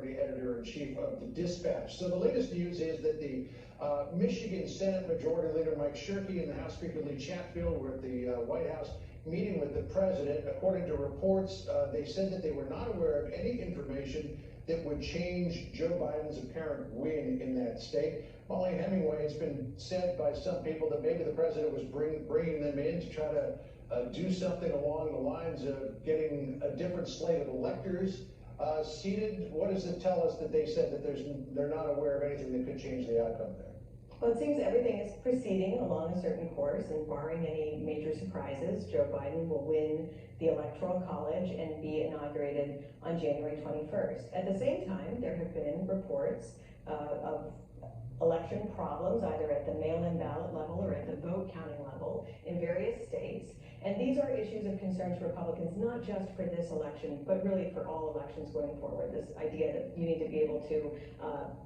the editor-in-chief of the Dispatch. So the latest news is that the Michigan Senate Majority Leader Mike Shirkey and the House Speaker Lee Chatfield were at the White House meeting with the president. According to reports, they said that they were not aware of any information that would change Joe Biden's apparent win in that state. Mollie Hemmingway, it's been said by some people that maybe the president was bringing them in to try to do something along the lines of getting a different slate of electors seated. What does it tell us that they said that they're not aware of anything that could change the outcome there? Well, it seems everything is proceeding along a certain course, and barring any major surprises, Joe Biden will win the Electoral College and be inaugurated on January 21st. At the same time, there have been reports of election problems, either at the mail-in ballot level or at the vote counting level in various states. And these are issues of concern to Republicans, not just for this election, but really for all elections going forward. This idea that you need to be able to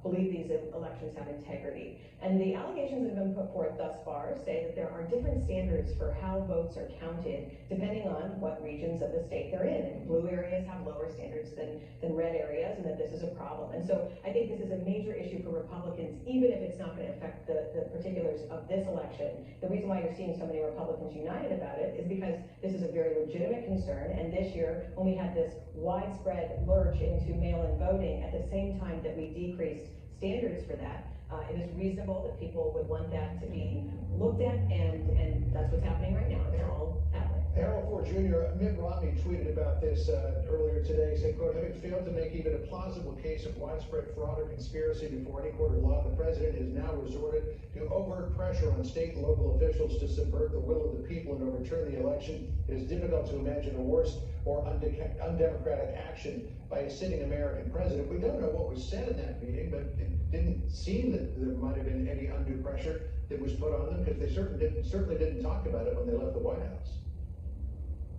believe these elections have integrity. And the allegations that have been put forth thus far say that there are different standards for how votes are counted depending on what regions of the state they're in. And blue areas have lower standards than red areas, and that this is a problem. And so I think this is a major issue for Republicans, even if it's not going to affect the particulars of this election. The reason why you're seeing so many Republicans united about it is because this is a very legitimate concern. And this year, when we had this widespread lurch into mail-in voting at the same time that we decreased standards for that, it is reasonable that people would want that to be looked at, and that's what's happening right now. It's all happening. Harold Ford Jr., Mitt Romney tweeted about this earlier today. He said, quote, having failed to make even a plausible case of widespread fraud or conspiracy before any court of law, the president has now resorted to overt pressure on state and local officials to subvert the will of the people and overturn the election. It is difficult to imagine a worse or undemocratic action by a sitting American president. We don't know what was said in that meeting, but it didn't seem that there might have been any undue pressure that was put on them, because they certainly didn't talk about it when they left the White House.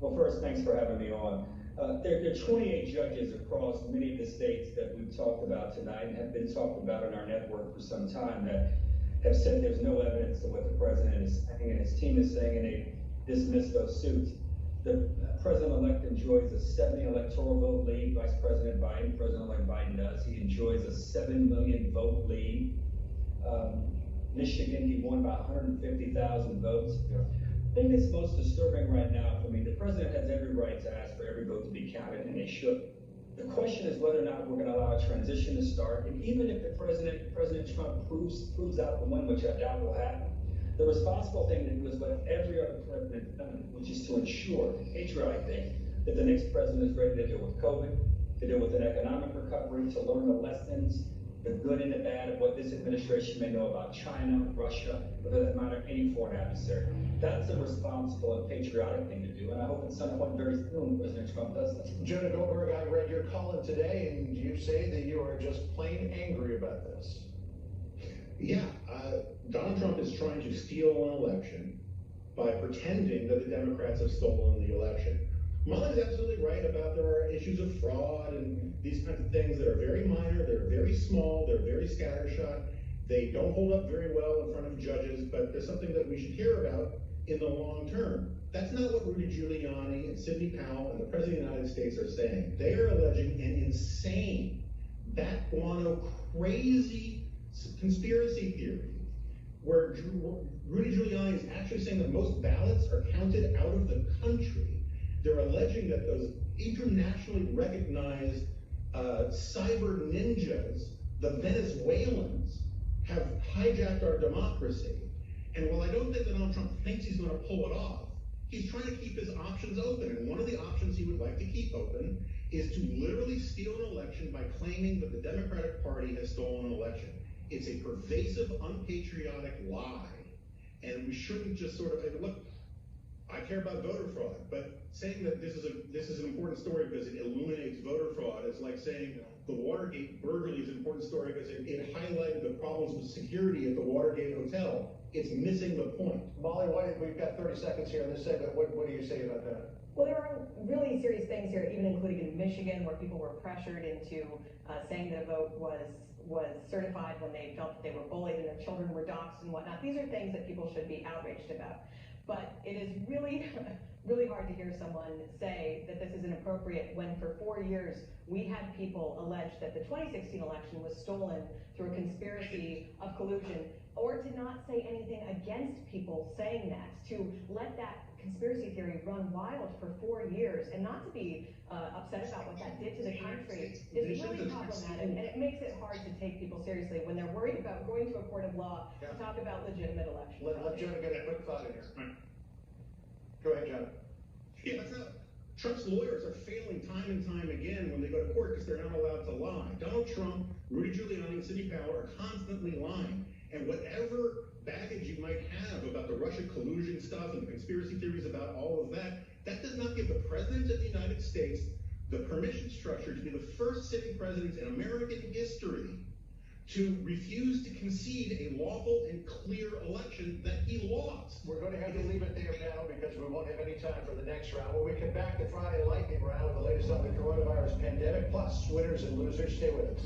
Well, first, thanks for having me on. There are 28 judges across many of the states that we've talked about tonight and have been talked about in our network for some time that have said there's no evidence of what the president is saying and his team is saying, and they dismissed those suits. The president-elect enjoys a 70 electoral vote lead. Vice President President-elect Biden does. He enjoys a 7 million vote lead. Michigan, he won by 150,000 votes. The thing that's most disturbing right now for me, the president has every right to ask for every vote to be counted, and they should. The question is whether or not we're going to allow a transition to start, and even if President Trump proves out the win, which I doubt will happen, the responsible thing to do is what every other president has done, which is to ensure, patriotic thing, that the next president is ready to deal with COVID, to deal with an economic recovery, to learn the lessons, the good and the bad of what this administration may know about China, Russia, or for that matter, any foreign adversary. That's a responsible and patriotic thing to do, and I hope at some point very soon President Trump does this. Jonah Goldberg, I read your column today, and you say that you are just plain angry about this. Yeah, Donald Trump is trying to steal an election by pretending that the Democrats have stolen the election. Mollie's absolutely right about there are issues of fraud and these kinds of things that are very minor, they're very small, they're very scattershot. They don't hold up very well in front of judges, but there's something that we should hear about in the long term. That's not what Rudy Giuliani and Sidney Powell and the President of the United States are saying. They are alleging an insane, bat guano, crazy conspiracy theory where Rudy Giuliani is actually saying that most ballots are counted out of the country. They're alleging that those internationally recognized cyber ninjas, the Venezuelans, have hijacked our democracy. And while I don't think that Donald Trump thinks he's going to pull it off, he's trying to keep his options open. And one of the options he would like to keep open is to literally steal an election by claiming that the Democratic Party has stolen an election. It's a pervasive, unpatriotic lie. And we shouldn't just sort of, look, I care about voter fraud, but saying that this is an important story because it illuminates voter fraud is like saying the Watergate burglary is an important story because it highlighted the problems with security at the Watergate Hotel. It's missing the point. Mollie, we've got 30 seconds here in this segment. What do you say about that? Well, there are really serious things here, even including in Michigan, where people were pressured into saying that a vote was certified when they felt that they were bullied and their children were doxxed and whatnot. These are things that people should be outraged about. But it is really, really hard to hear someone say that this is inappropriate when for 4 years we had people allege that the 2016 election was stolen through a conspiracy of collusion, or to not say anything against people saying that, to let that conspiracy theory run wild for 4 years and not to be upset about what that did to the country is really problematic, and it makes it hard to take people seriously when they're worried about going to a court of law to talk about legitimate elections. Let Jonah get a quick thought in here. Go ahead, Jonah. Yeah, that's not. Trump's lawyers are failing time and time again when they go to court because they're not allowed to lie. Donald Trump, Rudy Giuliani, and Sidney Powell are constantly lying. And whatever baggage you might have about the Russia collusion stuff and the conspiracy theories about all of that, that does not give the President of the United States the permission structure to be the first sitting president in American history to refuse to concede a lawful and clear election that he lost. We're going to have to leave it there, panel, because we won't have any time for the next round. When we come back, the Friday lightning round with the latest on the coronavirus pandemic, plus winners and losers. Stay with us.